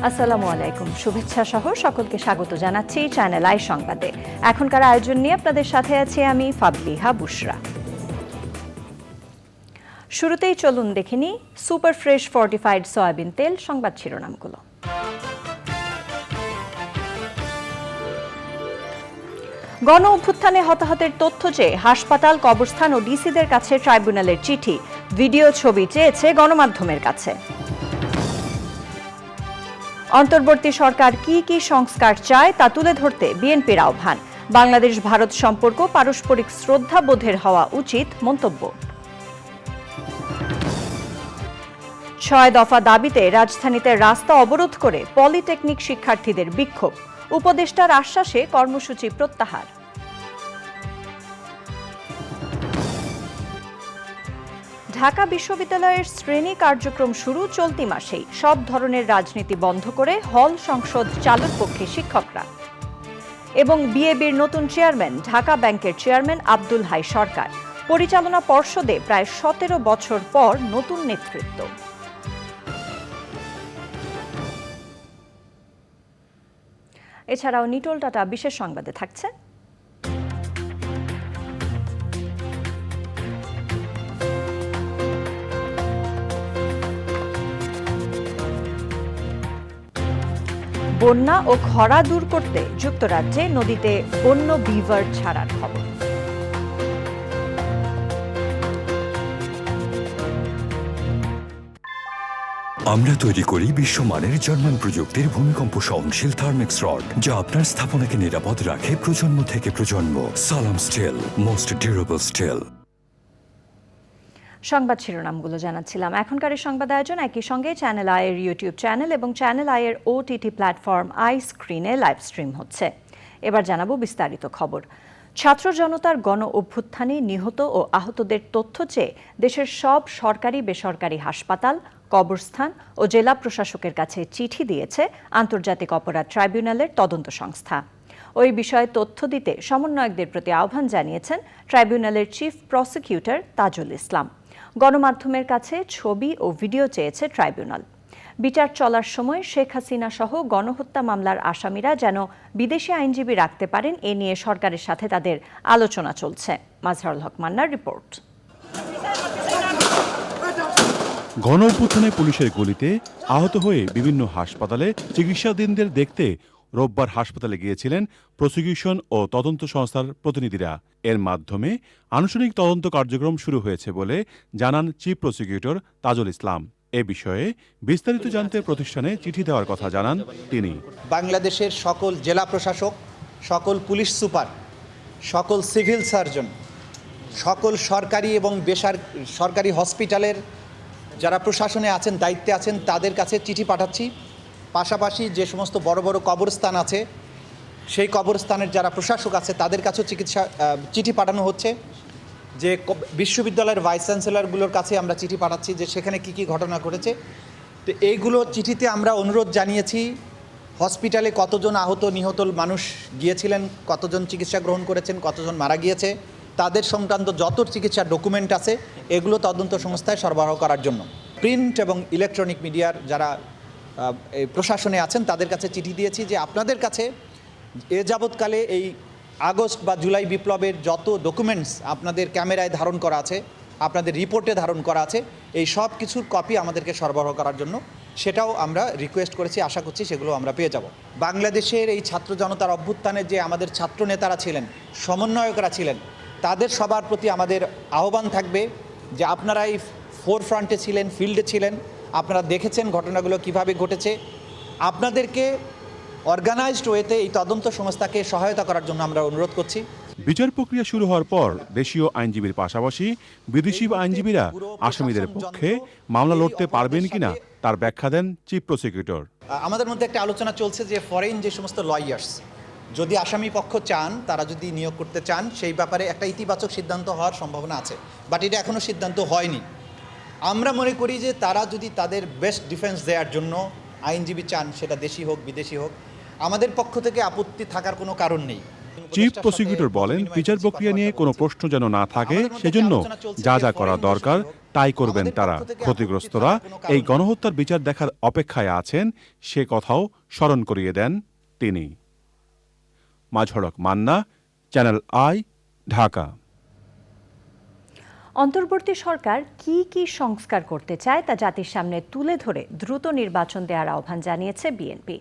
আসসালামু আলাইকুম, শুভেচ্ছা সহ সকলকে স্বাগত জানাচ্ছি চ্যানেল আই সংবাদে। এখনকার আয়োজন নিয়ে আপনাদের সাথে আছি আমি ফাবলিহা বুশরা। শুরুতেই চলুন দেখে নিই সুপার ফ্রেশ ফর্টিফাইড সয়াবিন তেল সংবাদ শিরোনামগুলো। গণ অভ্যুত্থানে হতাহতের তথ্য চেয়ে হাসপাতাল, কবরস্থান ও ডিসিদের কাছে ট্রাইব্যুনালের চিঠি, ভিডিও ছবি চেয়েছে গণমাধ্যমের কাছে। অন্তর্বর্তী সরকার কি কি সংস্কার চায় তা তুলে ধরতে বিএনপির আহ্বান। বাংলাদেশ ভারত সম্পর্ক পারস্পরিক শ্রদ্ধাবোধের হওয়া উচিত মন্তব্য। ৬ দফা দাবিতে রাজধানীতে রাস্তা অবরোধ করে পলিটেকনিক শিক্ষার্থীদের বিক্ষোভ, উপদেষ্টার আশ্বাসে কর্মসূচি প্রত্যাহার। ঢাকা বিশ্ববিদ্যালয়ের শ্রেণী কার্যক্রম শুরু চলতি মাসেই, সব ধরনের রাজনীতি বন্ধ করে হল সংসদ চালুর পক্ষে শিক্ষকরা। এবং বিএবির নতুন চেয়ারম্যান ঢাকা ব্যাংকের চেয়ারম্যান আব্দুল হাই সরকার, পরিচালনা পর্ষদে প্রায় ১৭ বছর পর নতুন নেতৃত্ব। এছাড়াও নিটোল টাটা বিশেষ সংবাদে থাকছে বন্যা ও খরা দূর করতে যুক্তরাজ্যে নদীতে বন্য বিভার ছাড়ার খবর। আমরা তৈরি করি বিশ্বমানের জার্মান প্রযুক্তির ভূমিকম্প সহনশীল থার্মিক্স রড, যা আপনার স্থাপনাকে নিরাপদ রাখে প্রজন্ম থেকে প্রজন্ম। সালাম স্টিল, মোস্ট ডিউরেবল স্টিল। সংবাদ শিরোনামগুলো জানাচ্ছিলাম। এখনকার এই সংবাদ আয়োজন একই সঙ্গে চ্যানেল আই এর ইউটিউব চ্যানেল এবং চ্যানেল আই এর ওটিটি প্ল্যাটফর্ম আই স্ক্রিনে লাইভ স্ট্রিম হচ্ছে। এবার জানাবো বিস্তারিত খবর। ছাত্র জনতার গণ অভ্যুত্থানে নিহত ও আহতদের তথ্য চেয়ে দেশের সব সরকারি বেসরকারি হাসপাতাল, কবরস্থান ও জেলা প্রশাসকের কাছে চিঠি দিয়েছে আন্তর্জাতিক অপরাধ ট্রাইব্যুনালের তদন্ত সংস্থা। ওই বিষয়ে তথ্য দিতে সমন্বয়কদের প্রতি আহ্বান জানিয়েছেন ট্রাইব্যুনালের চিফ প্রসিকিউটর তাজুল ইসলাম। গণমাধ্যমের কাছে ছবি ও ভিডিও চেয়েছে ট্রাইব্যুনাল। বিচার চলার সময় শেখ হাসিনা সহ গণহত্যা মামলার আসামিরা যেন বিদেশি আইনজীবী রাখতে পারেন, এ নিয়ে সরকারের সাথে তাদের আলোচনা চলছে। মাজহারুল হক মান্নার রিপোর্ট। গণ অভ্যুত্থানে পুলিশের গুলিতে আহত হয়ে বিভিন্ন হাসপাতালে চিকিৎসাধীনদের দেখতে রোববার হাসপাতালে গিয়েছিলেন প্রসিকিউশন ও তদন্ত সংস্থার প্রতিনিধিরা। এর মাধ্যমে আনুষ্ঠানিক তদন্ত কার্যক্রম শুরু হয়েছে বলে জানান চিফ প্রসিকিউটর তাজুল ইসলাম। এ বিষয়ে বিস্তারিত জানতে প্রতিষ্ঠানে চিঠি দেওয়ার কথা জানান তিনি। বাংলাদেশের সকল জেলা প্রশাসক, সকল পুলিশ সুপার, সকল সিভিল সার্জন, সকল সরকারি এবং বেসরকারি হসপিটালের যারা প্রশাসনে আছেন, দায়িত্বে আছেন, তাদের কাছে চিঠি পাঠাচ্ছি। পাশাপাশি যে সমস্ত বড় বড় কবরস্থান আছে, সেই কবরস্থানের যারা প্রশাসক আছে তাদের কাছেও চিঠি পাঠানো হচ্ছে। যে বিশ্ববিদ্যালয়ের ভাইস চ্যান্সেলরগুলোর কাছে আমরা চিঠি পাঠাচ্ছি যে সেখানে কি কি ঘটনা ঘটেছে। তো এইগুলো চিঠিতে আমরা অনুরোধ জানিয়েছি হসপিটালে কতজন আহত নিহত মানুষ গিয়েছিলেন, কতজন চিকিৎসা গ্রহণ করেছেন, কতজন মারা গিয়েছে, তাদের সংক্রান্ত যত চিকিৎসার ডকুমেন্ট আছে এগুলো তদন্ত সংস্থায় সরবরাহ করার জন্য। প্রিন্ট এবং ইলেকট্রনিক মিডিয়ার যারা এই প্রশাসনে আছেন তাদের কাছে চিঠি দিয়েছি যে আপনাদের কাছে এ যাবৎকালে এই আগস্ট বা জুলাই বিপ্লবের যত ডকুমেন্টস আপনাদের ক্যামেরায় ধারণ করা আছে, আপনাদের রিপোর্টে ধারণ করা আছে, এই সব কিছুর কপি আমাদেরকে সরবরাহ করার জন্য সেটাও আমরা রিকোয়েস্ট করেছি। আশা করছি সেগুলো আমরা পেয়ে যাব। বাংলাদেশের এই ছাত্র জনতার অভ্যুত্থানে যে আমাদের ছাত্র নেতারা ছিলেন, সমন্বয়করা ছিলেন, তাদের সবার প্রতি আমাদের আহ্বান থাকবে যে আপনারা এই ফোরফ্রন্টে ছিলেন, ফিল্ডে ছিলেন, আপনারা দেখেছেন ঘটনাগুলো কিভাবে ঘটেছে। আপনাদেরকে অর্গানাইজড ওয়েতে এই তদন্ত সংস্থাকে সহায়তা করার জন্য আমরা অনুরোধ করছি। বিচার প্রক্রিয়া শুরু হওয়ার পর দেশীয় আইনজীবীর পাশাপাশি বিদেশি আইনজীবীরা আসামিদের পক্ষে মামলা লড়তে পারবেন কিনা তার ব্যাখ্যা দেন চিফ প্রসিকিউটর। আমাদের মধ্যে একটা আলোচনা চলছে যে ফরেন যে সমস্ত লয়ার্স যদি আসামি পক্ষ চান, তারা যদি নিয়োগ করতে চান, সেই ব্যাপারে একটা ইতিবাচক সিদ্ধান্ত হওয়ার সম্ভাবনা আছে, বাট এটা এখনও সিদ্ধান্ত হয়নি। আমরা মনে করি যে তারা যদি তাদের বেস্ট ডিফেন্স দেওয়ার জন্য আইনজীবী চান, সেটা দেশি হোক বিদেশি হোক, আমাদের পক্ষ থেকে আপত্তি থাকার কোনো কারণ নেই। চিফ প্রসিকিউটর বলেন, বিচার প্রক্রিয়া নিয়ে কোনো প্রশ্ন যেন না থাকে, সেজন্য যা যা করা দরকার তাই করবেন তারা। ক্ষতিগ্রস্তরা এই গণহত্যার বিচার দেখার অপেক্ষায় আছেন, সে কথাও স্মরণ করিয়ে দেন তিনি। মাঝড়ক মান্না, চ্যানেল আই, ঢাকা। অন্তর্বর্তী সরকার কি কি সংস্কার করতে চায় তা জাতির সামনে তুলে ধরে দ্রুত নির্বাচন দেওয়ার আহ্বান জানিয়েছে বিএনপি।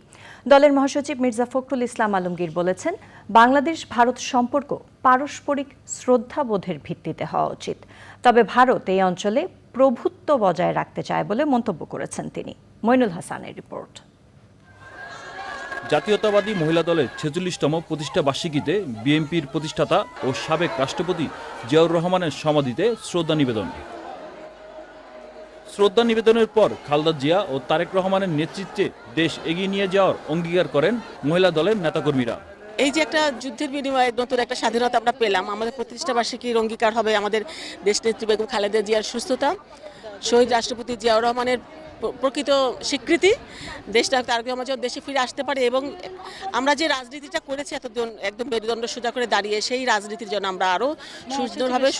দলের মহাসচিব মির্জা ফখরুল ইসলাম আলমগীর বলেছেন, বাংলাদেশ ভারত সম্পর্ক পারস্পরিক শ্রদ্ধাবোধের ভিত্তিতে হওয়া উচিত। তবে ভারত এই অঞ্চলে প্রভুত্ব বজায় রাখতে চায় বলে মন্তব্য করেছেন তিনি। মইনুল হাসানের রিপোর্ট। জাতীয়তাবাদী মহিলা দলের ৪৬তম প্রতিষ্ঠা বার্ষিকীতে বিএনপির প্রতিষ্ঠাতা ও সাবেক রাষ্ট্রপতি জিয়াউর রহমানের সমাধিতে শ্রদ্ধা নিবেদনের পর খালেদা জিয়া ও তারেক রহমানের নেতৃত্বে দেশ এগিয়ে নিয়ে যাওয়ার অঙ্গীকার করেন মহিলা দলের নেতাকর্মীরা। এই যে একটা যুদ্ধের বিনিময়ে নতুন একটা স্বাধীনতা আমরা পেলাম, আমাদের প্রতিষ্ঠা বার্ষিকীর অঙ্গীকার হবে আমাদের দেশনেত্রী বেগম খালেদা জিয়ার সুস্থতা, শহীদ রাষ্ট্রপতি জিয়াউর রহমানের প্রকৃত স্বীকৃতি, দেশটা তারেক রহমান যেন দেশে ফিরে আসতে পারে এবং আমরা যে রাজনীতিটা করেছি এতদিন একদম মেরুদণ্ড সোজা করে দাঁড়িয়ে, সেই রাজনীতির জন্য আমরা আরও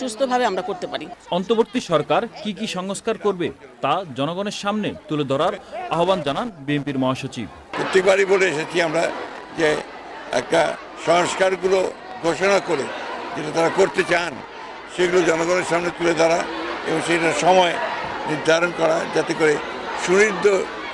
সুস্থভাবে আমরা করতে পারি। অন্তর্বর্তী সরকার কি কি সংস্কার করবে তা জনগণের সামনে তুলে ধরার আহ্বান জানান বিএনপির মহাসচিব। প্রত্যেকবারই বলে এসেছি আমরা যে একটা সংস্কারগুলো ঘোষণা করে যেটা তারা করতে চান সেগুলো জনগণের সামনে তুলে ধরা এবং সেটার সময় নির্ধারণ করা, যাতে করে সুনির্দিষ্ট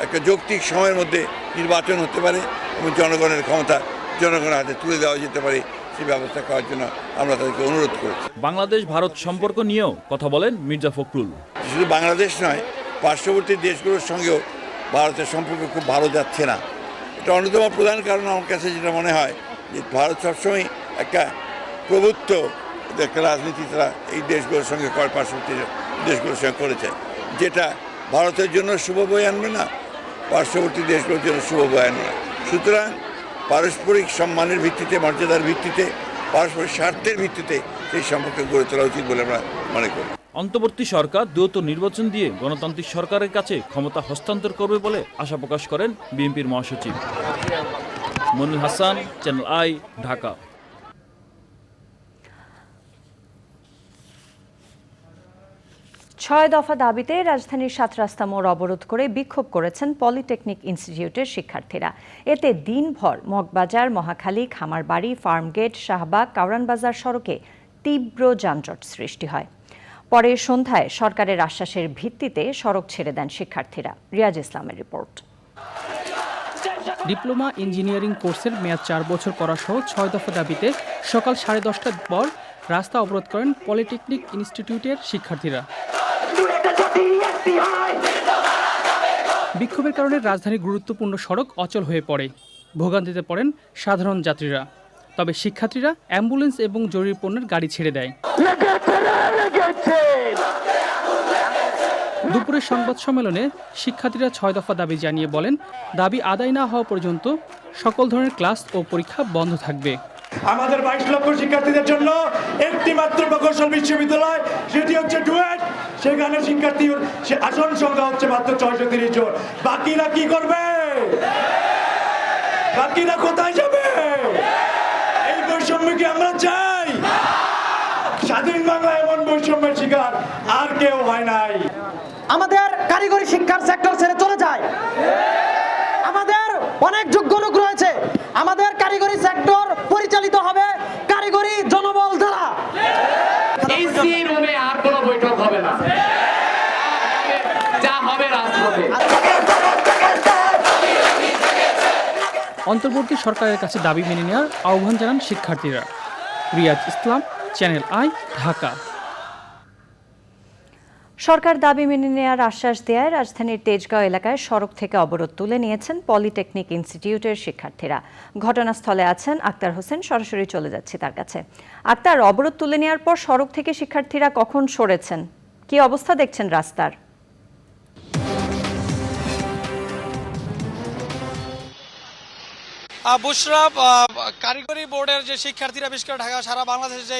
একটা যৌক্তিক সময়ের মধ্যে নির্বাচন হতে পারে এবং জনগণের ক্ষমতা জনগণের হাতে তুলে দেওয়া যেতে পারে, সেই ব্যবস্থা করার জন্য আমরা তাদেরকে অনুরোধ করেছি। বাংলাদেশ ভারত সম্পর্ক নিয়েও কথা বলেন মির্জা ফখরুল। শুধু বাংলাদেশ নয়, পার্শ্ববর্তী দেশগুলোর সঙ্গেও ভারতের সম্পর্ক খুব ভালো যাচ্ছে না। এটা অন্যতম প্রধান কারণ আমার কাছে যেটা মনে হয় যে ভারত সবসময় একটা প্রভুত্ব একটা রাজনীতি তারা এই দেশগুলোর সঙ্গে পার্শ্ববর্তী দেশগুলোর সঙ্গে করেছে, যেটা ভারতের জন্য শুভ বয়ে আনবে না, পার্শ্ববর্তী দেশগুলোর জন্য শুভ বয়ে আনবে না। সুতরাং পারস্পরিক সম্মানের ভিত্তিতে, মর্যাদার ভিত্তিতে, পারস্পরিক স্বার্থের ভিত্তিতে সেই সম্পর্ক গড়ে তোলা উচিত বলে আমরা মনে করি। অন্তর্বর্তী সরকার দ্রুত নির্বাচন দিয়ে গণতান্ত্রিক সরকারের কাছে ক্ষমতা হস্তান্তর করবে বলে আশা প্রকাশ করেন বিএনপির মহাসচিব। মনির হাসান, চ্যানেল আই, ঢাকা। ছয় দফা দাবিতে রাজধানীর ৭ রাস্তা মোড় অবরোধ করে বিক্ষোভ করেছেন পলিটেকনিক ইনস্টিটিউটের শিক্ষার্থীরা। এতে দিনভর মগবাজার, মহাখালী, খামারবাড়ি, ফার্মগেট, শাহবাগ, কাউরান বাজার সড়কে তীব্র যানজট সৃষ্টি হয়। পরে সন্ধ্যায় সরকারের আশ্বাসের ভিত্তিতে সড়ক ছেড়ে দেন শিক্ষার্থীরা। রিয়াজ ইসলামের রিপোর্ট। ডিপ্লোমা ইঞ্জিনিয়ারিং কোর্সের মেয়াদ ৪ বছর করা সহ ৬ দফা দাবিতে সকাল ১০:৩০টার পর রাস্তা অবরোধ করেন পলিটেকনিক ইনস্টিটিউটের শিক্ষার্থীরা। বিক্ষোভের কারণে রাজধানীর গুরুত্বপূর্ণ সড়ক অচল হয়ে পড়ে, ভোগান্তিতে পড়েন সাধারণ যাত্রীরা। তবে শিক্ষার্থীরা অ্যাম্বুলেন্স এবং জরুরি পণ্যের গাড়ি ছেড়ে দেয়। দুপুরের সংবাদ সম্মেলনে শিক্ষার্থীরা ৬ দফা দাবি জানিয়ে বলেন, দাবি আদায় না হওয়া পর্যন্ত সকল ধরনের ক্লাস ও পরীক্ষা বন্ধ থাকবে। আমাদের ২২ লক্ষ শিক্ষার্থীদের জন্য একটি মাত্র প্রকৌশল বিশ্ববিদ্যালয়, সেটি হচ্ছে ডুয়েট। সেখানে শিক্ষার্থীর আসন সংখ্যা হচ্ছে মাত্র ৬৩০ জন। বাকিরা কি করবে? বাকিরা কোথায় যাবে? এই বৈষম্য কি আমরা চাই? স্বাধীন বাংলা এমন বৈষম্যের শিকার আর কেউ হয় নাই। আমাদের কারিগরি শিক্ষার সেক্টর ছেড়ে চলে যায়। আমাদের অনেক যোগ্য লোক রয়েছে, আমাদের কারিগরি সেক্টর পরিচালিত হবে কারিগরি জনবল দ্বারা। এই রুমে আর কোনো বৈঠক হবে না, যা হবে রাজপথে। অন্তর্বর্তী সরকারের কাছে দাবি মেনে নেওয়ার আহ্বান জানান শিক্ষার্থীরা। রিয়াজ ইসলাম, চ্যানেল আই, ঢাকা। সরকার দাবি মেনে নেওয়ার আশ্বাস দেয়ায় রাজধানীর তেজগাঁও এলাকায় সড়ক থেকে অবরোধ তুলে নিয়েছেন পলিটেকনিক ইনস্টিটিউটের শিক্ষার্থীরা। ঘটনাস্থলে আছেন আক্তার হোসেন, সরাসরি চলে যাচ্ছি তার কাছে। আক্তার, অবরোধ তুলে নেওয়ার পর সড়ক থেকে শিক্ষার্থীরা কখন সরেছেন? কি অবস্থা দেখছেন রাস্তার? বুশরা, কারিগরি বোর্ডের যে শিক্ষার্থীরা বিশেষ করে ঢাকা সারা বাংলাদেশের যে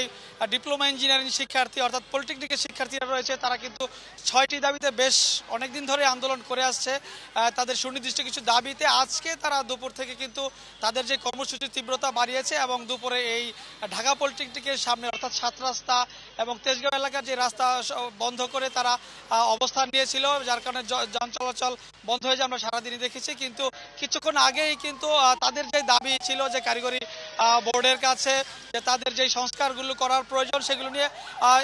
ডিপ্লোমা ইঞ্জিনিয়ারিং শিক্ষার্থী অর্থাৎ পলিটেকনিকের শিক্ষার্থীরা রয়েছে, তারা কিন্তু 6টি দাবিতে বেশ অনেকদিন ধরে আন্দোলন করে আসছে তাদের সুনির্দিষ্ট কিছু দাবিতে। আজকে তারা দুপুর থেকে কিন্তু তাদের যে কর্মসূচির তীব্রতা বাড়িয়েছে এবং দুপুরে এই ঢাকা পলিটেকনিকের সামনে অর্থাৎ 7 রাস্তা এবং তেজগাঁও এলাকার যে রাস্তা বন্ধ করে তারা অবস্থান নিয়েছিল, যার কারণে যান চলাচল বন্ধ হয়ে যায় আমরা সারাদিনই দেখেছি। কিন্তু কিছুক্ষণ আগেই কিন্তু তাদের যে দাবি ছিল যে কারিগরি বোর্ডের কাছে যে তাদের যে সংস্কারগুলো করার প্রয়োজন সেগুলো নিয়ে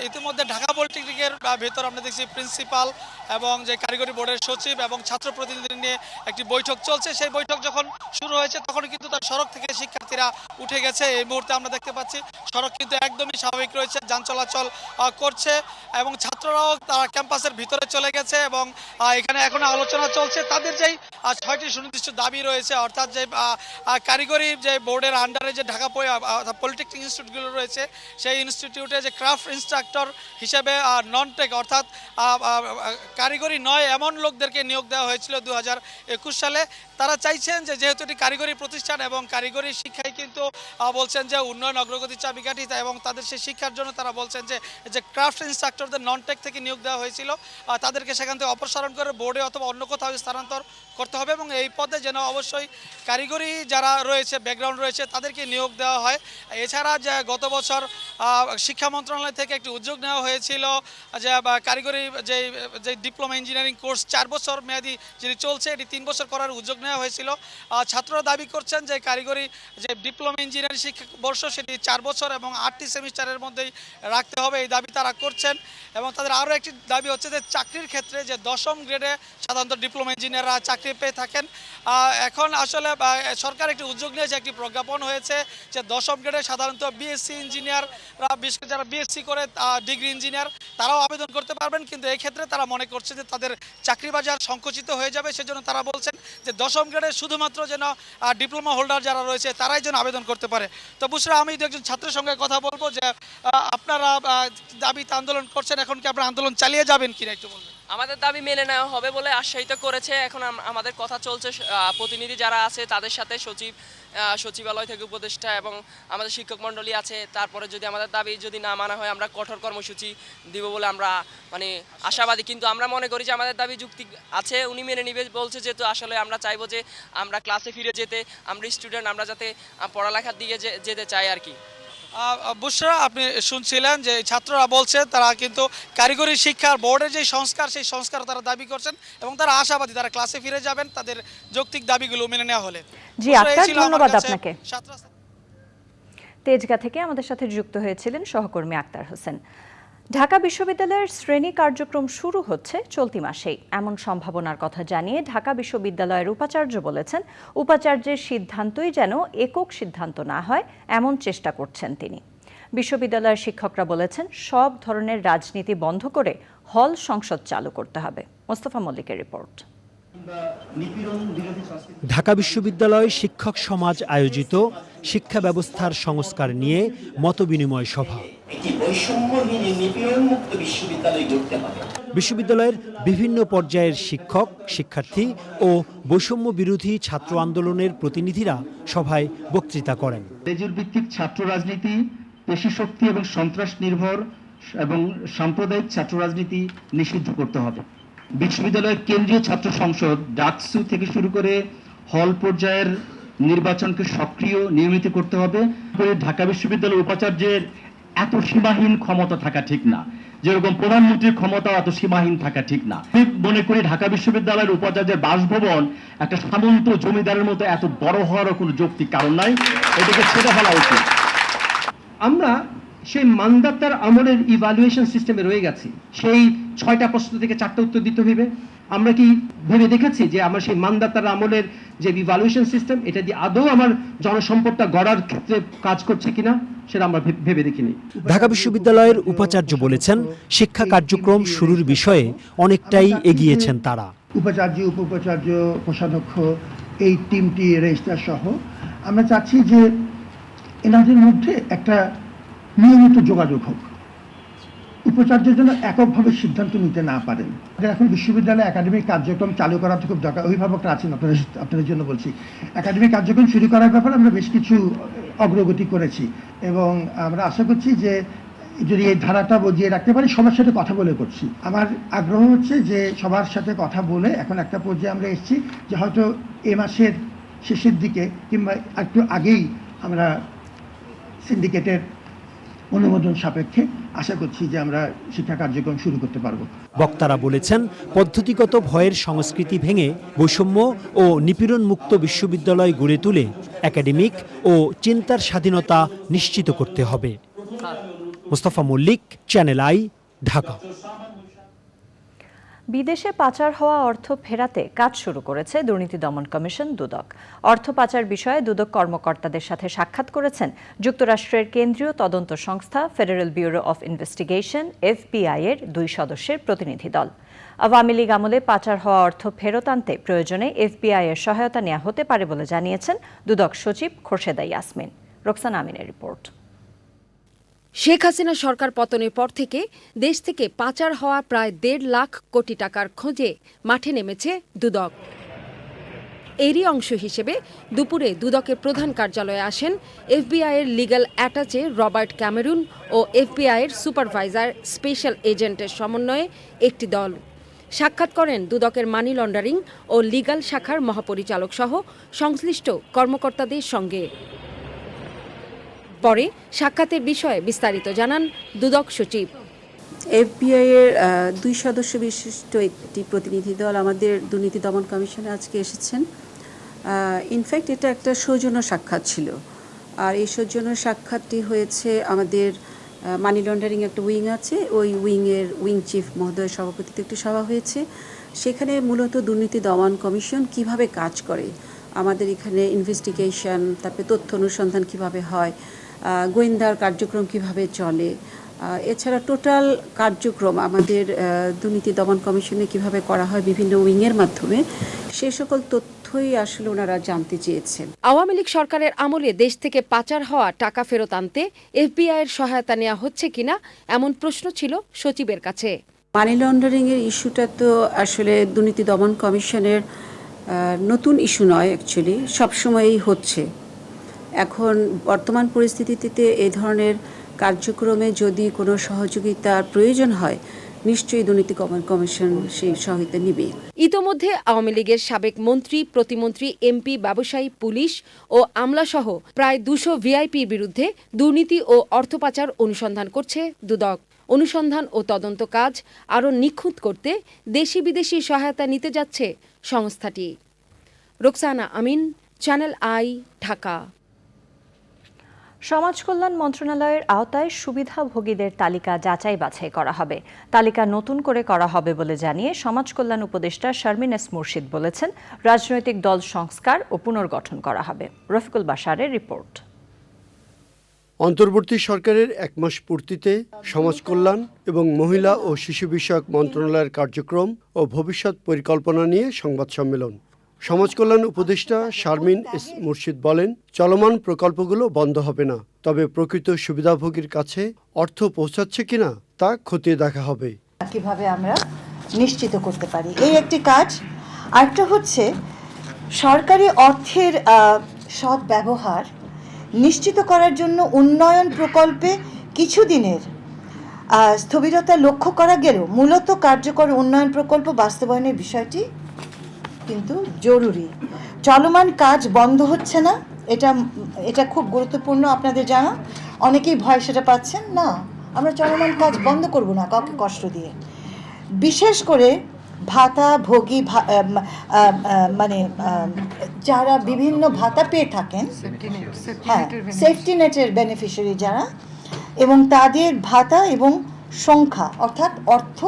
ইতিমধ্যে ঢাকা পলিটেকনিকের ভেতর আমরা দেখছি প্রিন্সিপাল এবং যে কারিগরি বোর্ডের সচিব এবং ছাত্র প্রতিনিধিদের নিয়ে একটি বৈঠক চলছে। সেই বৈঠক যখন শুরু হয়েছে তখন কিন্তু তার সড়ক থেকে শিক্ষার্থীরা উঠে গেছে। এই মুহূর্তে আমরা দেখতে পাচ্ছি সড়ক কিন্তু একদমই স্বাভাবিক রয়েছে, যান চলাচল করছে এবং ছাত্ররাও তারা ক্যাম্পাসের ভিতরে চলে গেছে এবং এখানে এখন আলোচনা চলছে। তাদের যেই 6টি সুনির্দিষ্ট দাবি রয়েছে অর্থাৎ যে কারিগরি যে বোর্ডের আন্ডারে যে ঢাকা পলিটেকনিক ইনস্টিটিউটগুলো রয়েছে সেই ইনস্টিটিউটে যে ক্রাফট ইনস্ট্রাক্টর হিসেবে নন টেক অর্থাৎ কারিগরি নয় এমন লোকদেরকে নিয়োগ দেওয়া হয়েছিল 2021 সালে। তারা চাইছেন যে যেহেতু এটি কারিগরি প্রতিষ্ঠান এবং কারিগরি শিক্ষায় কিন্তু বলছেন যে উন্নয়ন অগ্রগতির চাবিকাঠি এবং তাদের সেই শিক্ষার জন্য তারা বলছেন যে ক্রাফট ইনস্ট্রাক্টরদের নন টেক থেকে নিয়োগ দেওয়া হয়েছিল তাদেরকে সেখান থেকে অপসারণ করে বোর্ডে অথবা অন্য কোথাও স্থানান্তর করতে হবে এবং এই পদে যেন অবশ্যই কারিগরি যারা রয়েছে ব্যাকগ্রাউন্ড রয়েছে তাদেরকে নিয়োগ দেওয়া হয়। এছাড়া যে গত বছর শিক্ষা মন্ত্রণালয় থেকে একটি উদ্যোগ নেওয়া হয়েছিল যে কারিগরি যে ডিপ্লোমা ইঞ্জিনিয়ারিং কোর্স 4 বছর মেয়াদি যেটি চলছে এটি 3 বছর করার উদ্যোগ নেওয়া হয়েছিল। ছাত্ররা দাবি করছেন যে কারিগরি যে ডিপ্লোমা ইঞ্জিনিয়ারিং শিক্ষাবর্ষ সেটি 4 বছর এবং 8টি সেমিস্টারের মধ্যেই রাখতে হবে, এই দাবি তারা করছেন। এবং তাদের আরও একটি দাবি হচ্ছে যে চাকরির ক্ষেত্রে যে 10ম গ্রেডে সাধারণত ডিপ্লোমা ইঞ্জিনিয়াররা চাকরি পেয়ে থাকেন। এখন আসলে সরকার একটি উদ্যোগ নিয়েছে, একটি প্রজ্ঞাপন হয়েছে যে 10ম গ্রেডে সাধারণত বিএসসি ইঞ্জিনিয়াররা বিশেষ করে যারা বিএসসি করে ডিগ্রি ইঞ্জিনিয়ার তারাও আবেদন করতে পারবেন, কিন্তু এই ক্ষেত্রে তারা মনে করছে যে তাদের চাকরি বাজার সংকুচিত হয়ে যাবে। সেজন্য তারা বলছেন যে 10ম গ্রেডে শুধুমাত্র যেন ডিপ্লোমা হোল্ডার যারা রয়েছে তারাই যেন আবেদন করতে পারে। তো বুশরা, আমি একজন ছাত্রের সঙ্গে কথা বলবো যে আপনারা দাবিতে আন্দোলন করছেন, এখন কি আপনারা আন্দোলন চালিয়ে যাবেন কিনা একটু বলবেন? আমাদের দাবি মেনে নেওয়া হবে বলে আশ্বাসিত করেছে। এখন আমাদের কথা চলছে প্রতিনিধি যারা আছে তাদের সাথে, সচিবালয় থেকে উপদেষ্টা এবং আমাদের শিক্ষক মণ্ডলী আছে। তারপরে যদি আমাদের দাবি যদি না মানা হয় আমরা কঠোর কর্মসূচি দিব বলে আমরা আশাবাদী। কিন্তু আমরা মনে করি যে আমাদের দাবি যুক্তি আছে, উনি মেনে নিবে বলছে, যেহেতু আসলে আমরা চাইবো যে আমরা ক্লাসে ফিরে যেতে, আমরা স্টুডেন্ট আমরা যাতে পড়ালেখার দিকে যেতে চাই আর কি। বুশরা, আপনি শুনছিলেন যে ছাত্ররা বলছে তারা কিন্তু কারিগরি শিক্ষার বোর্ডের যে সংস্কার সেই সংস্কার তারা দাবি করছেন এবং তারা আশাবাদী তারা ক্লাসে ফিরে যাবেন তাদের যৌক্তিক দাবিগুলো মেনে নেওয়া হলে। জি আক্তার, ধন্যবাদ আপনাকে। তেজগাঁ থেকে আমাদের সাথে যুক্ত হয়েছিলেন সহকর্মী আক্তার হোসেন। ঢাকা বিশ্ববিদ্যালয়ের শ্রেণী কার্যক্রম শুরু হচ্ছে চলতি মাসেই, এমন সম্ভাবনার কথা জানিয়ে ঢাকা বিশ্ববিদ্যালয়ের উপাচার্য বলেছেন উপাচার্যের সিদ্ধান্তই যেন একক সিদ্ধান্ত না হয় এমন চেষ্টা করছেন তিনি। বিশ্ববিদ্যালয়ের শিক্ষকরা বলেছেন সব ধরনের রাজনীতি বন্ধ করে হল সংসদ চালু করতে হবে। মোস্তফা মল্লিকের রিপোর্ট। ঢাকা বিশ্ববিদ্যালয় শিক্ষক সমাজ আয়োজিত শিক্ষা ব্যবস্থার সংস্কার নিয়ে মতবিনিময় সভা। বিশ্ববিদ্যালয়ের বিভিন্ন পর্যায়ের শিক্ষক, শিক্ষার্থী ও বৈষম্য বিরোধী ছাত্র আন্দোলনের প্রতিনিধিরা সভায় বক্তৃতা করেন। লেজুর ভিত্তিক ছাত্র রাজনীতি, পেশি শক্তি এবং সন্ত্রাস নির্ভর এবং সাম্প্রদায়িক ছাত্র রাজনীতি নিষিদ্ধ করতে হবে। বিশ্ববিদ্যালয়ের কেন্দ্রীয় ছাত্র সংসদ ডাকসু থেকে শুরু করে হল পর্যায়ের নির্বাচনকে সক্রিয় নিয়মিত করতে হবে। ঢাকা বিশ্ববিদ্যালয়ের উপাচার্যের এত সীমাহীন ক্ষমতা থাকা ঠিক না, যেরকম প্রধানমন্ত্রীর ক্ষমতা এত সীমাহীন থাকা ঠিক না। আমি মনে করি ঢাকা বিশ্ববিদ্যালয়ের উপাচার্যের বাসভবন একটা সামন্ত জমিদারের মতো এত বড় হওয়ারও কোনো যৌক্তিক কারণ নাই, এটাকে ছেড়ে ফেলা উচিত। আমরা সেই মান্দাতার আমলের ইভ্যালুয়েশন সিস্টেমে রয়ে গেছি, সেই 6টা প্রশ্ন থেকে 4টা উত্তর দিতে হইবে। আমরা কি ভেবে দেখেছি যে আমার সেই মান্দাতার আমলের যে ইভ্যালুয়েশন সিস্টেম এটা দিয়ে আদৌ আমার জনসম্পদটা গড়ার ক্ষেত্রে কাজ করছে কিনা সেটা আমরা ভেবে দেখিনি। ঢাকা বিশ্ববিদ্যালয়ের উপাচার্য বলেছেন শিক্ষা কার্যক্রম শুরুর বিষয়ে অনেকটাই এগিয়েছেন তারা। উপাচার্য, উপ-উপাচার্য, কোষাধ্যক্ষ এই টিমটি রেজিস্ট্রার সহ আমরা চাচ্ছি যে এনাদের মধ্যে একটা নিয়মিত যোগাযোগ হোক। উপাচার্যের জন্য এককভাবে সিদ্ধান্ত নিতে না পারেন। এখন বিশ্ববিদ্যালয়ে একাডেমিক কার্যক্রম চালু করা খুব দরকার। অভিভাবকরা আছেন, আপনাদের জন্য বলছি, একাডেমিক কার্যক্রম শুরু করার ব্যাপারে আমরা বেশ কিছু অগ্রগতি করেছি এবং আমরা আশা করছি যে যদি এই ধারাটা বজিয়ে রাখতে পারি, সবার সাথে কথা বলে করছি। আমার আগ্রহ হচ্ছে যে সবার সাথে কথা বলে এখন একটা পর্যায়ে আমরা এসেছি যে হয়তো এ মাসের শেষের দিকে কিংবা একটু আগেই আমরা সিন্ডিকেটের অনুমোদন সাপেক্ষে আশা করছি যে আমরা শিক্ষা কার্যক্রম শুরু করতে পারব। বক্তারা বলেছেন, পদ্ধতিগত ভয়ের সংস্কৃতি ভেঙে বৈষম্য ও নিপীড়ন মুক্ত বিশ্ববিদ্যালয় গড়ে তুলে একাডেমিক ও চিন্তার স্বাধীনতা নিশ্চিত করতে হবে। Mostafa Mallik, channel i, Dhaka. বিদেশে পাচার হওয়া অর্থ ফেরাতে কাজ শুরু করেছে দুর্নীতি দমন কমিশন দুদক। অর্থ পাচার বিষয়ে দুদক কর্মকর্তাদের সাথে সাক্ষাৎ করেছেন যুক্তরাষ্ট্রের কেন্দ্রীয় তদন্ত সংস্থা federal bureau of investigation FBI এর 2 সদস্যের প্রতিনিধি দল। আওয়ামী লীগ আমলে পাচার হওয়া অর্থ ফেরত আনতে প্রয়োজনে FBI এর সহায়তা নেওয়া হতে পারে বলে জানিয়েছেন দুদক সচিব খোরশেদা ইয়াসমিন। রোকসানা আমিনের রিপোর্ট। শেখ হাসিনা সরকার পতনের পর থেকে দেশ থেকে পাচার হওয়া প্রায় 1.5 লাখ কোটি টাকার খোঁজে মাঠে নেমেছে দুদক। এরই অংশ হিসেবে দুপুরে দুদকের প্রধান কার্যালয়ে আসেন FBI এর লিগ্যাল অ্যাটাচে রবার্ট ক্যামেরুন ও FBI এর সুপারভাইজার স্পেশাল এজেন্টের সমন্বয়ে একটি দল। সাক্ষাৎ করেন দুদকের মানি লন্ডারিং ও লিগ্যাল শাখার মহাপরিচালক সহ সংশ্লিষ্ট কর্মকর্তাদের সঙ্গে। পরে সাক্ষাতের বিষয়ে বিস্তারিত জানান দুদক সচিব। FBI এর 2 সদস্য বিশিষ্ট একটি প্রতিনিধি দল আমাদের দুর্নীতি দমন কমিশনে আজকে এসেছেন। ইনফ্যাক্ট এটা একটা সৌজন্য সাক্ষাৎ ছিল, আর এই সৌজন্য সাক্ষাৎটি হয়েছে আমাদের মানি লন্ডারিং একটা উইং আছে, ওই উইংয়ের উইং চিফ মহোদয়ের সভাপতিত্বে একটি সভা হয়েছে। সেখানে মূলত দুর্নীতি দমন কমিশন কিভাবে কাজ করে, আমাদের এখানে ইনভেস্টিগেশন, তারপরে তথ্য অনুসন্ধান কিভাবে হয়, গোয়েন্দার কার্যক্রম কিভাবে চলে, এছাড়া টোটাল কার্যক্রম আমাদের দুর্নীতি দমন কমিশনে কিভাবে করা হয় বিভিন্ন উইংয়ের মাধ্যমে, সে সকল তথ্যই আসলে ওনারা জানতে চেয়েছেন। আওয়ামী লীগ সরকারের আমলে দেশ থেকে পাচার হওয়া টাকা ফেরত আনতে FBI এর সহায়তা নেওয়া হচ্ছে কিনা এমন প্রশ্ন ছিল সচিবের কাছে। মানি লন্ডারিং এর ইস্যুটা তো আসলে দুর্নীতি দমন কমিশনের নতুন ইস্যু নয়, অ্যাকচুয়ালি সবসময়ই হচ্ছে। এখন বর্তমান পরিস্থিতিতে এই ধরনের কার্যক্রমে যদি কোনো সহযোগিতার প্রয়োজন হয়, নিশ্চয়ই দুর্নীতি দমন কমিশন সেই সহায়তা নেবে। ইতোমধ্যে আওয়ামী লীগের সাবেক মন্ত্রী, প্রতিমন্ত্রী, MP, ব্যবসায়ী, পুলিশ ও আমলাসহ প্রায় 200 ভিআইপির বিরুদ্ধে দুর্নীতি ও অর্থ পাচার অনুসন্ধান করছে দুদক। অনুসন্ধান ও তদন্ত কাজ আরও নিখুঁত করতে দেশি বিদেশি সহায়তা নিতে যাচ্ছে সংস্থাটি। রোকসানা আমিন, চ্যানেল আই, ঢাকা। সমাজ কল্যাণ মন্ত্রণালয়ের আওতায় সুবিধাভোগীদের তালিকা যাচাই বাছাই করা হবে। তালিকা নতুন করে করা হবে বলে জানিয়ে সমাজ কল্যাণ উপদেষ্টা শারমিন এস মুর্শিদ বলেছেন, রাজনৈতিক দল সংস্কার ও পুনর্গঠন করা হবে। রফিকুল বাশারের রিপোর্ট। অন্তর্বর্তী সরকারের 1 মাস পূর্তিতে সমাজ কল্যাণ এবং মহিলা ও শিশু বিষয়ক মন্ত্রণালয়ের কার্যক্রম ও ভবিষ্যৎ পরিকল্পনা নিয়ে সংবাদ সম্মেলন। সমাজ কল্যাণ উপদেষ্টা শারমিন এস মুর্শিদ বলেন, চলমান প্রকল্পগুলো বন্ধ হবে না, তবে প্রকৃত সুবিধাভোগীর কাছে অর্থ পৌঁছাচ্ছে কিনা তা খতিয়ে দেখা হবে। কিভাবে আমরা নিশ্চিত করতে পারি, এই একটি কাজ। আরেকটা হচ্ছে সরকারি অর্থের সৎ ব্যবহার নিশ্চিত করার জন্য উন্নয়ন প্রকল্পে কিছুদিনের স্থবিরতা লক্ষ্য করা গেলেও মূলত কার্যকর উন্নয়ন প্রকল্প বাস্তবায়নের বিষয়টি কিন্তু জরুরি। চলমান কাজ বন্ধ হচ্ছে না, এটা খুব গুরুত্বপূর্ণ। আপনাদের জানা, অনেকেই ভয় সেটা পাচ্ছেন না, আমরা চলমান কাজ বন্ধ করব না কাউকে কষ্ট দিয়ে। বিশেষ করে ভাতাভোগী মানে যারা বিভিন্ন ভাতা পেয়ে থাকেন, হ্যাঁ, সেফটি নেটের বেনিফিশিয়ারি যারা, এবং তাদের ভাতা এবং সংখ্যা, অর্থাৎ অর্থ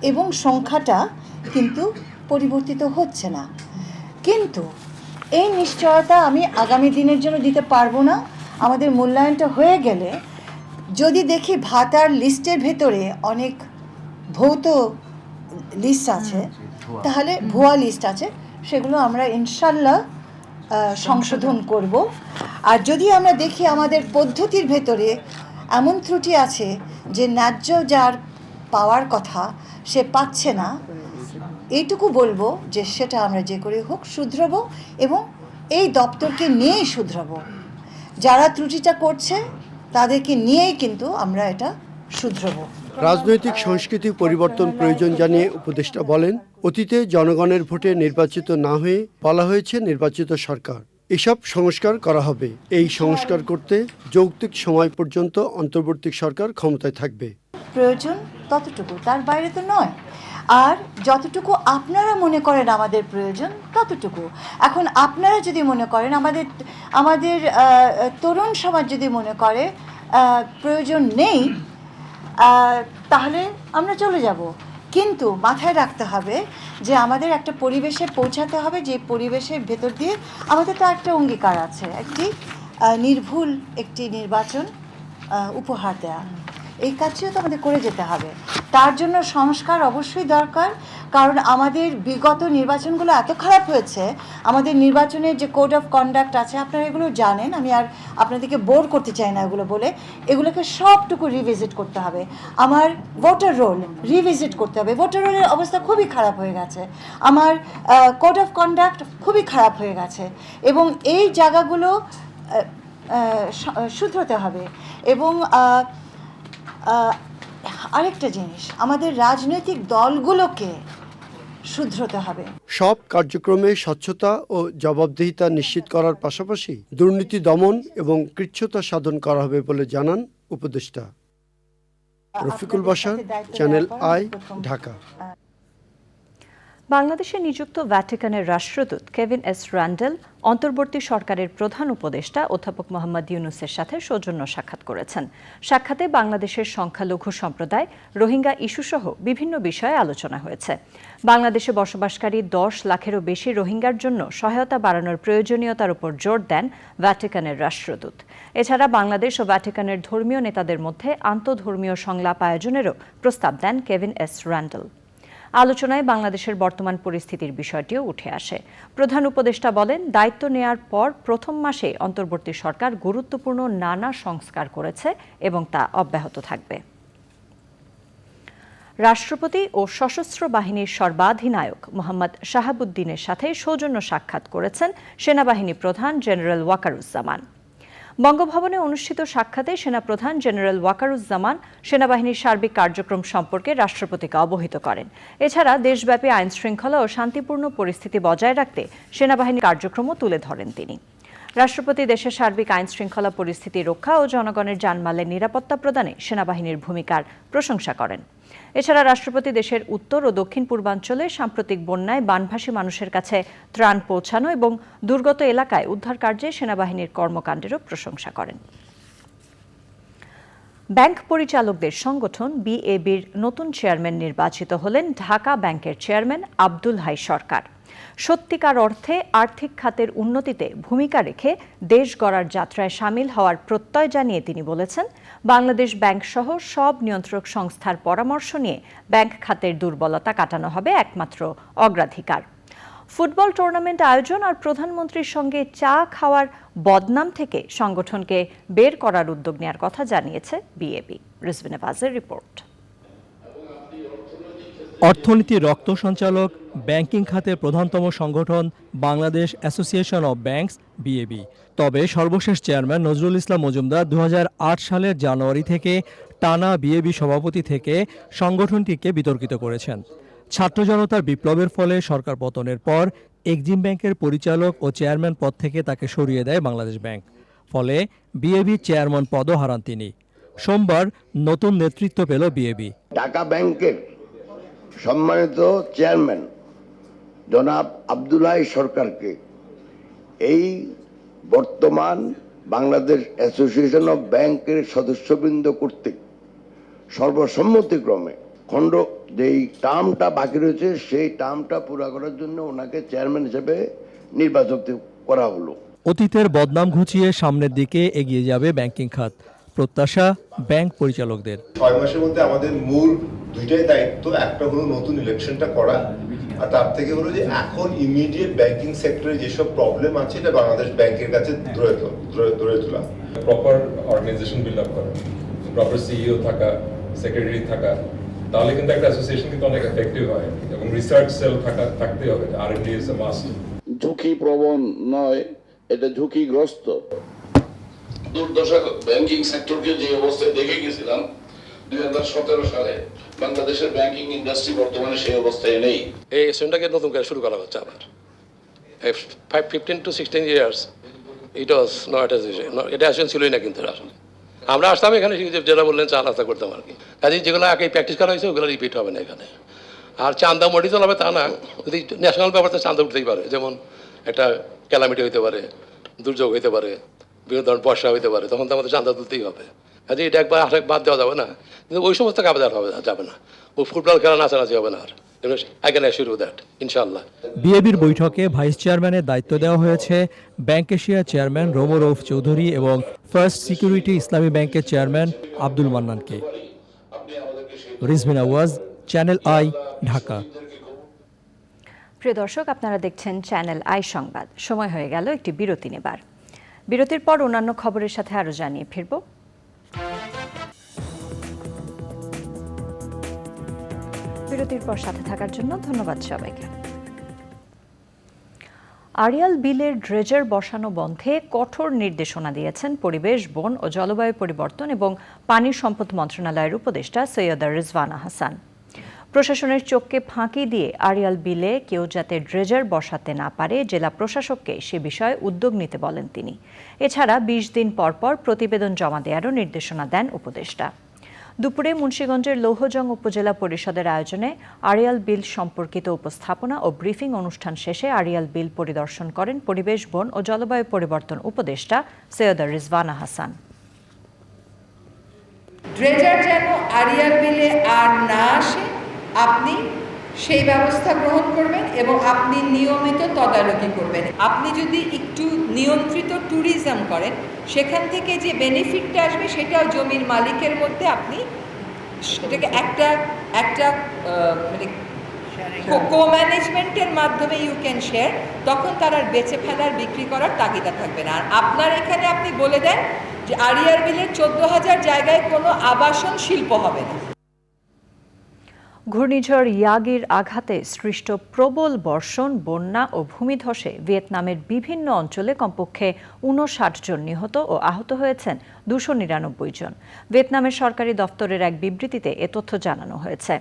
এবং সংখ্যাটা কিন্তু পরিবর্তিত হচ্ছে না। কিন্তু এই নিশ্চয়তা আমি আগামী দিনের জন্য দিতে পারবো না। আমাদের মূল্যায়নটা হয়ে গেলে যদি দেখি ভাতার লিস্টের ভেতরে অনেক ভৌত লিস্ট আছে, তাহলে ভুয়া লিস্ট আছে, সেগুলো আমরা ইনশাল্লাহ সংশোধন করব। আর যদি আমরা দেখি আমাদের পদ্ধতির ভেতরে এমন ত্রুটি আছে যে ন্যায্য যার পাওয়ার কথা সে পাচ্ছে না, এইটুকু বলবো যে সেটা আমরা যে করে হোক শুধরাবো এবং এই দপ্তরকে নিয়েই শুধরাবো। যারা ত্রুটিটা করছে তাদেরকে নিয়েই কিন্তু আমরা এটা শুধরাবো। রাজনৈতিক সংস্কৃতি পরিবর্তন প্রয়োজন জানিয়ে উপদেষ্টা বলেন, অতীতে জনগণের ভোটে নির্বাচিত না হয়ে বলা হয়েছে নির্বাচিত সরকার। এসব সংস্কার করা হবে। এই সংস্কার করতে যৌক্তিক সময় পর্যন্ত অন্তর্বর্তী সরকার ক্ষমতায় থাকবে। প্রয়োজন ততটুকু, তার বাইরে তো নয়। আর যতটুকু আপনারা মনে করেন আমাদের প্রয়োজন ততটুকু। এখন আপনারা যদি মনে করেন, আমাদের তরুণ সমাজ যদি মনে করে প্রয়োজন নেই, তাহলে আমরা চলে যাব। কিন্তু মাথায় রাখতে হবে যে আমাদের একটা পরিবেশে পৌঁছাতে হবে, যে পরিবেশের ভেতর দিয়ে আমাদের তো একটা অঙ্গীকার আছে, একটি নির্ভুল একটি নির্বাচন উপহার দেওয়া। এই কাজটিও তো আমাদের করে যেতে হবে। তার জন্য সংস্কার অবশ্যই দরকার, কারণ আমাদের বিগত নির্বাচনগুলো এত খারাপ হয়েছে। আমাদের নির্বাচনের যে কোড অফ কন্ডাক্ট আছে আপনারা এগুলো জানেন, আমি আর আপনাদেরকে বোর করতে চাই না এগুলো বলে। এগুলোকে সবটুকু রিভিজিট করতে হবে। আমার ভোটার রোল রিভিজিট করতে হবে। ভোটার রোলের অবস্থা খুবই খারাপ হয়ে গেছে, আমার কোড অফ কন্ডাক্ট খুবই খারাপ হয়ে গেছে, এবং এই জায়গাগুলো শুধরাতে হবে। এবং আরেকটা জিনিস, আমাদের রাজনৈতিক দলগুলোকে শুধরাতে হবে। সব কার্যক্রমে স্বচ্ছতা ও জবাবদিহিতা নিশ্চিত করার পাশাপাশি দুর্নীতি দমন এবং কৃচ্ছ্রতা সাধন করা হবে বলে জানান উপদেষ্টা। Rafiqul Bashar, channel i, Dhaka. বাংলাদেশে নিযুক্ত ভ্যাটিকানের রাষ্ট্রদূত কেভিন এস র্যান্ডেল অন্তর্বর্তী সরকারের প্রধান উপদেষ্টা অধ্যাপক মোহাম্মদ ইউনুসের সাথে সৌজন্য সাক্ষাৎ করেছেন। সাক্ষাতে বাংলাদেশের সংখ্যালঘু সম্প্রদায়, রোহিঙ্গা ইস্যুসহ বিভিন্ন বিষয়ে আলোচনা হয়েছে। বাংলাদেশে বসবাসকারী 10 লাখেরও বেশি রোহিঙ্গার জন্য সহায়তা বাড়ানোর প্রয়োজনীয়তার উপর জোর দেন ভ্যাটিকানের রাষ্ট্রদূত। এছাড়া বাংলাদেশ ও ভ্যাটিকানের ধর্মীয় নেতাদের মধ্যে আন্তঃধর্মীয় সংলাপ আয়োজনেরও প্রস্তাব দেন কেভিন এস র্যান্ডেল। আলোচনায় বাংলাদেশের বর্তমান পরিস্থিতির বিষয়টিও উঠে আসে। প্রধান উপদেষ্টা বলেন, দায়িত্ব নেয়ার পর প্রথম মাসে অন্তর্বর্তী সরকার গুরুত্বপূর্ণ নানা সংস্কার করেছে এবং তা অব্যাহত থাকবে। রাষ্ট্রপতি ও সশস্ত্র বাহিনীর সর্বাধিনায়ক মোহাম্মদ শাহাবুদ্দিনের সাথে সৌজন্য সাক্ষাৎ করেছেন সেনাবাহিনী প্রধান জেনারেল ওয়াকারুজ্জামান। বঙ্গভবনে অনুষ্ঠিত সাক্ষাতে সেনাপ্রধান জেনারেল ওয়াকারুজ্জামান সেনাবাহিনীর সার্বিক কার্যক্রম সম্পর্কে রাষ্ট্রপতিকে অবহিত করেন। এছাড়া দেশব্যাপী আইনশৃঙ্খলা ও শান্তিপূর্ণ পরিস্থিতি বজায় রাখতে সেনাবাহিনীর কার্যক্রমও তুলে ধরেন তিনি। রাষ্ট্রপতি দেশের সার্বিক আইনশৃঙ্খলা পরিস্থিতি রক্ষা ও জনগণের জানমালের নিরাপত্তা প্রদানে সেনাবাহিনীর ভূমিকার প্রশংসা করেন। এছাড়া রাষ্ট্রপতি দেশের উত্তর ও দক্ষিণ পূর্বাঞ্চলে সাম্প্রতিক বন্যায় বানভাসী মানুষের কাছে ত্রাণ পৌঁছানো এবং দুর্গত এলাকায় উদ্ধার কার্যে সেনাবাহিনীর কর্মকাণ্ডেরও প্রশংসা করেন। ব্যাংক পরিচালকদের সংগঠন বিএবির নতুন চেয়ারম্যান নির্বাচিত হলেন ঢাকা ব্যাংকের চেয়ারম্যান আব্দুল হাই সরকার। সত্যিকার অর্থে আর্থিক খাতের উন্নতিতে ভূমিকা রেখে দেশ গড়ার যাত্রায় সামিল হওয়ার প্রত্যয় জানিয়ে তিনি বলেছেন, বাংলাদেশ ব্যাংক সহ সব নিয়ন্ত্রক সংস্থার পরামর্শ নিয়ে ব্যাংক খাতের দুর্বলতা কাটানো হবে একমাত্র অগ্রাধিকার। ফুটবল টুর্নামেন্ট আয়োজন আর প্রধানমন্ত্রীর সঙ্গে চা খাওয়ার বদনাম থেকে সংগঠনকে বের করার উদ্যোগ নেওয়ার কথা জানিয়েছে বিএবি। রিজভিনা বাজের রিপোর্ট। অর্থনীতির রক্ত সঞ্চালক ব্যাংকিং খাতের প্রধানতম সংগঠন বাংলাদেশ অ্যাসোসিয়েশন অব ব্যাংকস বিএবি। তবে সর্বশেষ চেয়ারম্যান নজরুল ইসলাম মজুমদার 2008 সালের জানুয়ারি থেকে টানা বিএবি সভাপতি থেকে সংগঠনটিকে বিতর্কিত করেছেন। ছাত্র জনতার বিপ্লবের ফলে সরকার পতনের পর এক্সিম ব্যাংকের পরিচালক ও চেয়ারম্যান পদ থেকে তাকে সরিয়ে দেয় বাংলাদেশ ব্যাংক। ফলে বিএবি চেয়ারম্যান পদও হারান তিনি। সোমবার নতুন নেতৃত্ব পেল বিএবি। ঢাকা ব্যাংকের সম্মানিত চেয়ারম্যান জনাব আব্দুল হাই সরকারকে এই বর্তমান বাংলাদেশ অ্যাসোসিয়েশন অব ব্যাংকের সদস্যবৃন্দ কর্তৃক সর্বসম্মতিক্রমে খণ্ড যেই টার্মটা বাকি রয়েছে সেই টার্মটা পুরো করার জন্য ওনাকে চেয়ারম্যান হিসেবে নির্বাচিত করা হলো। অতীতের বদনাম ঘুচিয়ে সামনের দিকে এগিয়ে যাবে ব্যাংকিং খাত, প্রত্যাশা ব্যাংক পরিচালকদের। 6 মাসের মধ্যে আমাদের মূল দুইটাই দায়িত্ব, একটা হলো নতুন ইলেকশনটা করা, আর তার থেকে হলো যে এখন ইমিডিয়েট ব্যাংকিং সেক্টরে যেসব প্রবলেম আছে এটা বাংলাদেশ ব্যাংকের কাছে ধরে তোলা। প্রপার অর্গানাইজেশন বিল্ড আপ করা, প্রপার সিইও থাকা, সেক্রেটারি থাকা, তাহলে কিন্তু একটা অ্যাসোসিয়েশন কিন্তু অনেক এফেক্টিভ হয় এবং রিসার্চ সেল থাকতে হবে, R&D ইজ আ মাস্ট। ঝুঁকি প্রবণ নয়, এটা ঝুঁকিগ্রস্ত। দুর্দশা ব্যাংকিং সেক্টরকে যে অবস্থায় দেখে গেছিলাম 2017 সালে, বাংলাদেশের ব্যাংকিং ইন্ডাস্ট্রি বর্তমানে সেই অবস্থায় নেই। এই সেন্টারকে নতুন করে শুরু করা হচ্ছে আবার 15 to 16 years it was not এটা আসলে ছিলই না, কিন্তু আসলে আমরা আসতাম এখানে যেটা বললেন চা নাস্তা করতাম আর কি। কাজে যেগুলো আগে প্র্যাকটিস করা হয়েছে ওগুলো রিপিট হবে না এখানে। আর চান্দা মোটি চলাবে তা না, যদি ন্যাশনাল ব্যাপারটা চান্দা উঠতেই পারে, যেমন একটা ক্যালামিটি হইতে পারে, দুর্যোগ হইতে পারে, বিভিন্ন ধরনের বর্ষা হইতে পারে, তখন তো আমাদের চান্দা তুলতেই হবে। কাজে এটা একবার বাদ দেওয়া যাবে না, কিন্তু ওই সমস্ত কাজ হবে যাবে না। ও ফুটবল খেলা নাচানাচি হবে না আর। বিএবির বৈঠকে ভাইস চেয়ারম্যানের দায়িত্ব দেওয়া হয়েছে Bank Asia chairman Romo Rouf Chowdhury এবং ফার্স্ট সিকিউরিটি ইসলামী ব্যাংকের চেয়ারম্যান আব্দুল মান্নানকে। রিজভিন আওয়াজ, চ্যানেল আই, ঢাকা। প্রিয় দর্শক, আপনারা দেখছেন চ্যানেল আই সংবাদ। সময় হয়ে গেল একটি বিরতি নেবার। বিরতির পর অন্যান্য খবরের সাথে আরো জানিয়ে ফিরব। বিরতির পর সাথে থাকার জন্য ধন্যবাদ সবাইকে। আড়িয়াল বিলের ড্রেজার বসানো বন্ধে কঠোর নির্দেশনা দিয়েছেন পরিবেশ, বন ও জলবায়ু পরিবর্তন এবং পানি সম্পদ মন্ত্রণালয়ের উপদেষ্টা সৈয়দা রিজওয়ানা হাসান। প্রশাসনের চোখকে ফাঁকি দিয়ে আড়িয়াল বিলে কেউ যাতে ড্রেজার বসাতে না পারে জেলা প্রশাসককে সে বিষয়ে উদ্যোগ নিতে বলেন তিনি। এছাড়া 20 দিন পর পর প্রতিবেদন জমা দেওয়ারও নির্দেশনা দেন উপদেষ্টা। দুপুরে মুন্সিগঞ্জের লৌহজং উপজেলা পরিষদের আয়োজনে আড়িয়াল বিল সম্পর্কিত উপস্থাপনা ও ব্রিফিং অনুষ্ঠান শেষে আড়িয়াল বিল পরিদর্শন করেন পরিবেশ, বন ও জলবায়ু পরিবর্তন উপদেষ্টা সৈয়দা রিজওয়ানা হাসান। ড্রেজার যেন আড়িয়াল বিলে আর না আসে, আপনি সেই ব্যবস্থা গ্রহণ করবেন এবং আপনি নিয়মিত তদারকি করবেন। আপনি যদি একটু নিয়ন্ত্রিত ট্যুরিজম করেন, সেখান থেকে যে বেনিফিটটা আসবে সেটাও জমির মালিকের মধ্যে আপনি সেটাকে একটা মানে কো-ম্যানেজমেন্টের মাধ্যমে ইউ ক্যান শেয়ার, তখন তার আর বেচে ফেলার, বিক্রি করার তাগিদা থাকবে না। আর আপনার এখানে আপনি বলে দেন যে আড়িয়াল বিলের 14,000 জায়গায় কোনো আবাসন শিল্প হবে না। ঘূর্ণিঝড় ইয়াগির আঘাতে সৃষ্ট প্রবল বর্ষণ, বন্যা ও ভূমিধসে ভিয়েতনামের বিভিন্ন অঞ্চলে কমপক্ষে 59 জন নিহত ও আহত হয়েছেন 299 জন। ভিয়েতনামের সরকারি দপ্তরের এক বিবৃতিতে এ তথ্য জানানো হয়েছে।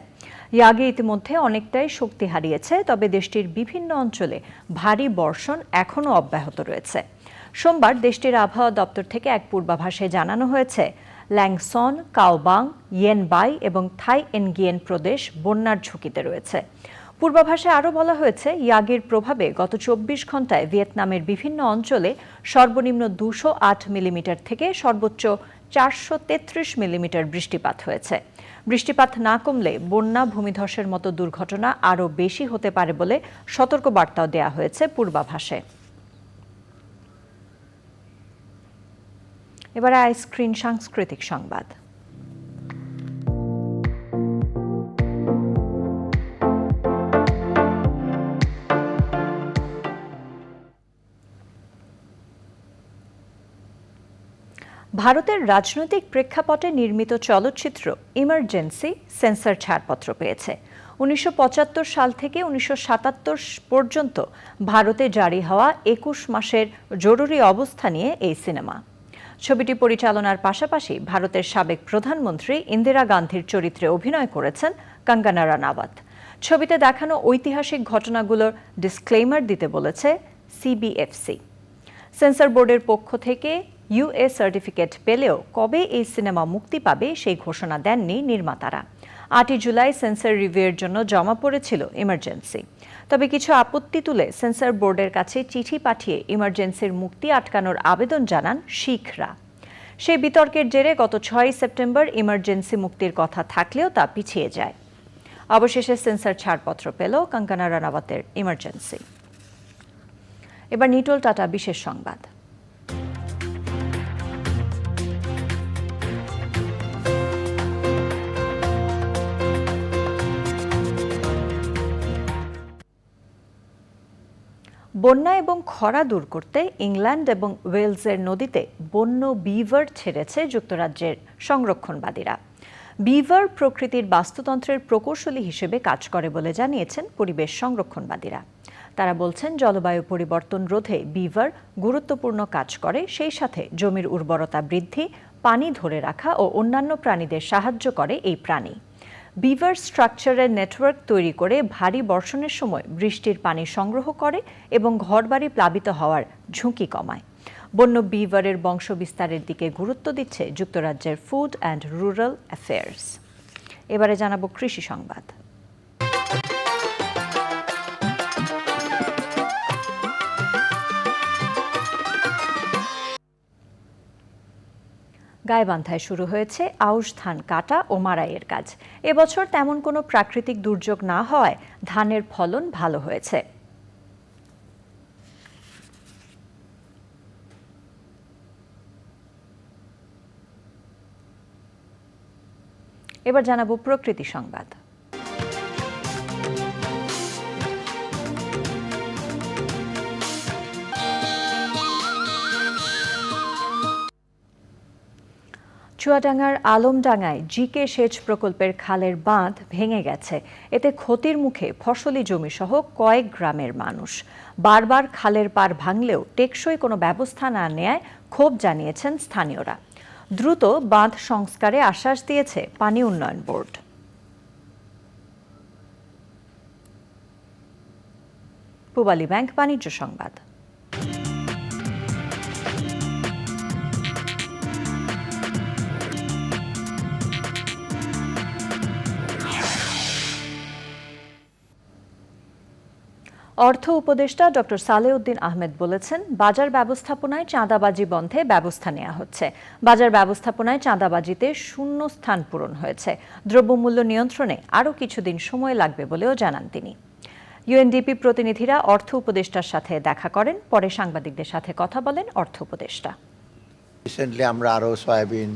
ইয়াগি ইতিমধ্যে অনেকটাই শক্তি হারিয়েছে, তবে দেশটির বিভিন্ন অঞ্চলে ভারী বর্ষণ এখনও অব্যাহত রয়েছে। সোমবার দেশটির আবহাওয়া দপ্তর থেকে এক পূর্বাভাসে জানানো হয়েছে ল্যাংসন, কাওবাং, ইয়েনবাই এবং থাই এনগিয়েন প্রদেশ বন্যার ঝুঁকিতে রয়েছে। পূর্বাভাসে আরও বলা হয়েছে ইয়াগির প্রভাবে গত 24 ঘন্টায় ভিয়েতনামের বিভিন্ন অঞ্চলে সর্বনিম্ন 208 মিলিমিটার থেকে সর্বোচ্চ 433 মিলিমিটার বৃষ্টিপাত হয়েছে। বৃষ্টিপাত না কমলে বন্যা, ভূমিধসের মতো দুর্ঘটনা আরও বেশি হতে পারে বলে সতর্কবার্তাও দেওয়া হয়েছে পূর্বাভাসে। এবার আইস্ক্রিন সাংস্কৃতিক সংবাদ। ভারতের রাজনৈতিক প্রেক্ষাপটে নির্মিত চলচ্চিত্র ইমার্জেন্সি সেন্সর ছাড়পত্র পেয়েছে। 1975 সাল থেকে 1977 পর্যন্ত ভারতে জারি হওয়া 21 মাসের জরুরি অবস্থা নিয়ে এই সিনেমা। ছবিটি পরিচালনার পাশাপাশি ভারতের সাবেক প্রধানমন্ত্রী ইন্দিরা গান্ধীর চরিত্রে অভিনয় করেছেন কঙ্গনা রানাওয়াত। ছবিতে দেখানো ঐতিহাসিক ঘটনাগুলোর ডিসক্লেইমার দিতে বলেছে সিবিএফসি। সেন্সর বোর্ডের পক্ষ থেকে ইউএ সার্টিফিকেট পেলেও কবে এই সিনেমা মুক্তি পাবে সেই ঘোষণা দেননি নির্মাতারা। 8 জুলাই সেন্সর রিভিউয়ের জন্য জমা পড়েছিল ইমার্জেন্সি। তবে কিছু আপত্তি তুলে সেন্সর বোর্ডের কাছে চিঠি পাঠিয়ে ইমার্জেন্সির মুক্তি আটকানোর আবেদন জানান শিখরা। সেই বিতর্কের জেরে গত 6 সেপ্টেম্বর ইমার্জেন্সি মুক্তির কথা থাকলেও তা পিছিয়ে যায়। অবশেষে সেন্সর ছাড়পত্র পেল কঙ্গনা রানাওয়াতের ইমার্জেন্সি। এবার নিটোল টাটা বিশেষ সংবাদ। বন্যা এবং খরা দূর করতে ইংল্যান্ড এবং ওয়েলসের নদীতে বন্য বিভার ছেড়েছে যুক্তরাজ্যের সংরক্ষণবাদীরা। বিভার প্রকৃতির বাস্তুতন্ত্রের প্রকৌশলী হিসেবে কাজ করে বলে জানিয়েছেন পরিবেশ সংরক্ষণবাদীরা। তারা বলছেন, জলবায়ু পরিবর্তন রোধে বিভার গুরুত্বপূর্ণ কাজ করে, সেই সাথে জমির উর্বরতা বৃদ্ধি, পানি ধরে রাখা ও অন্যান্য প্রাণীদের সাহায্য করে এই প্রাণী। বিভার স্ট্রাকচারের নেটওয়ার্ক তৈরি করে ভারী বর্ষণের সময় বৃষ্টির পানি সংগ্রহ করে এবং ঘরবাড়ি প্লাবিত হওয়ার ঝুঁকি কমায়। বন্য বিভারের বংশ বিস্তারের দিকে গুরুত্ব দিচ্ছে যুক্তরাজ্যের ফুড অ্যান্ড রুরাল অ্যাফেয়ার্স। এবারে জানাবো কৃষি সংবাদ। গাইবান্ধায় শুরু হয়েছে আউশ ধান কাটা ও মাড়াইয়ের কাজ। এবছর তেমন কোনো প্রাকৃতিক দুর্যোগ না হওয়ায় ধানের ফলন ভালো হয়েছে। এবার জানাবো প্রকৃতি সংবাদ। চুয়াডাঙ্গার আলমডাঙ্গায় জিকে সেচ প্রকল্পের খালের বাঁধ ভেঙে গেছে। এতে ক্ষতির মুখে ফসলি জমি সহ কয়েক গ্রামের মানুষ। বারবার খালের পাড় ভাঙলেও টেকসই কোনো ব্যবস্থা না নেয়ায় ক্ষোভ জানিয়েছেন স্থানীয়রা। দ্রুত বাঁধ সংস্কারে আশ্বাস দিয়েছে পানি উন্নয়ন বোর্ড। পূবালী ব্যাংক বাণিজ্য সংবাদ। অর্থ উপদেষ্টা ডক্টর সালেউদ্দিন আহমেদ বলেছেন, বাজার ব্যবস্থাপনায় চাঁদাবাজি বন্ধে ব্যবস্থা নেওয়া হচ্ছে। বাজার ব্যবস্থাপনায় চাঁদাবাজিতে শূন্য স্থান পূরণ হয়েছে। দ্রব্যমূল্য নিয়ন্ত্রণে আরও কিছুদিন সময় লাগবে বলেও জানান তিনি। ইউএনডিপি প্রতিনিধিরা অর্থ উপদেষ্টার সাথে দেখা করেন, পরে সাংবাদিকদের সাথে কথা বলেন অর্থ উপদেষ্টা। রিসেন্টলি আমরা আরও সয়াবিন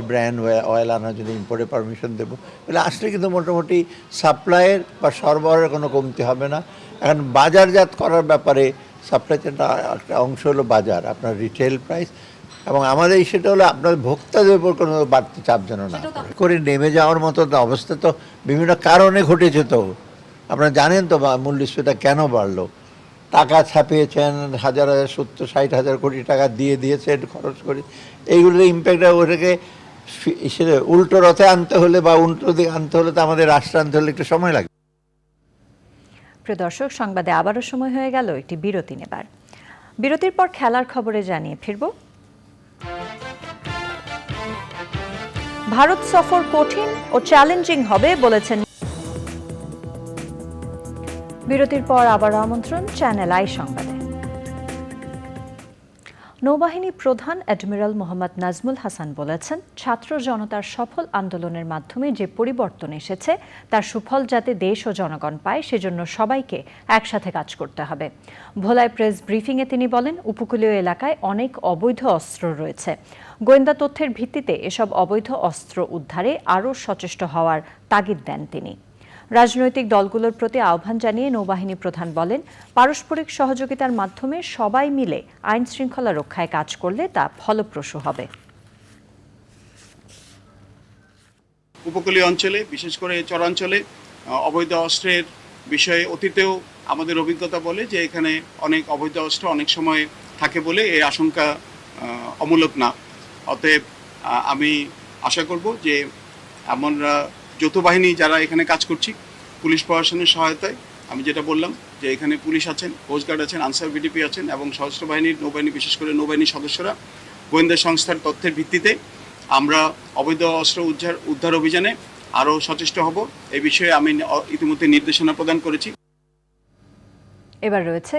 ব্র্যান্ড অয়েল আনার জন্য ইম্পোর্টের পারমিশন দেবো। বলে আসলে কিন্তু মোটামুটি সাপ্লাইয়ের বা সরবরাহের কোনো কমতি হবে না। এখন বাজারজাত করার ব্যাপারে সাপ্লাই চেনটা একটা অংশ হলো বাজার, আপনার রিটেল প্রাইস, এবং আমাদের সেটা হলো আপনার ভোক্তাদের উপর কোনো বাড়তি চাপ যেন না করে নেমে যাওয়ার মতো অবস্থা তো বিভিন্ন কারণে ঘটেছে। তো আপনারা জানেন তো মূল্যস্ফীতিটা কেন বাড়লো। টাকা ছাপিয়েছেন, 70-60 কোটি টাকা দিয়েছেন খরচ করে, এইগুলোর ইম্প্যাক্ট ওটাকে উল্টো রথে আনতে হলে বা উল্টো দিকে আনতে হলে তো আমাদের রাষ্ট্র আনতে হলে একটু সময় লাগবে। প্রিয় দর্শক, সংবাদে আবারও সময় হয়ে গেল একটি বিরতি নেবার। বিরতির পর খেলার খবরে জানিয়ে ফিরব। ভারত সফর কঠিন ও চ্যালেঞ্জিং হবে বলেছেন। বিরতির পর আবার আমন্ত্রণ চ্যানেল আই সংবাদে। নৌবাহিনী প্রধান অ্যাডমিরাল মোহাম্মদ নাজমুল হাসান বলেছেন, ছাত্র জনতার সফল আন্দোলনের মাধ্যমে যে পরিবর্তন এসেছে তার সুফল যাতে দেশ ও জনগণ পায়, সেজন্য সবাইকে একসাথে কাজ করতে হবে। ভোলায় প্রেস ব্রিফিংয়ে তিনি বলেন, উপকূলীয় এলাকায় অনেক অবৈধ অস্ত্র রয়েছে। গোয়েন্দা তথ্যের ভিত্তিতে এসব অবৈধ অস্ত্র উদ্ধারে আরও সচেষ্ট হওয়ার তাগিদ দেন তিনি। রাজনৈতিক দলগুলোর প্রতি আহ্বান জানিয়ে নৌবাহিনী প্রধান বলেন, পারস্পরিক সহযোগিতার মাধ্যমে সবাই মিলে আইন শৃঙ্খলা রক্ষায় কাজ করলে তা ফলপ্রসূ হবে। উপকূলীয় অঞ্চলে, বিশেষ করে চরাঞ্চলে অবৈধ অস্ত্রের বিষয়ে অতীতেও আমাদের অভিজ্ঞতা বলে যে এখানে অনেক অবৈধ অস্ত্র অনেক সময় থাকে বলে এই আশঙ্কা অমূলক না। অতএব আমি আশা করব যে আমরা যৌথ বাহিনী যারা এখানে কাজ করছি, পুলিশ প্রশাসনের সহায়তায়, আমি যেটা বললাম যে এখানে পুলিশ আছেন, কোস্টগার্ড আছেন, আনসার বিডিপি আছেন এবং সশস্ত্র বাহিনীর নৌবাহিনী, বিশেষ করে নৌবাহিনীর সদস্যরা গোয়েন্দা সংস্থার তথ্যের ভিত্তিতে আমরা অবৈধ অস্ত্র উদ্ধার অভিযানে আরও সচেষ্ট হব। এই বিষয়ে আমি ইতিমধ্যে নির্দেশনা প্রদান করেছি। এবার রয়েছে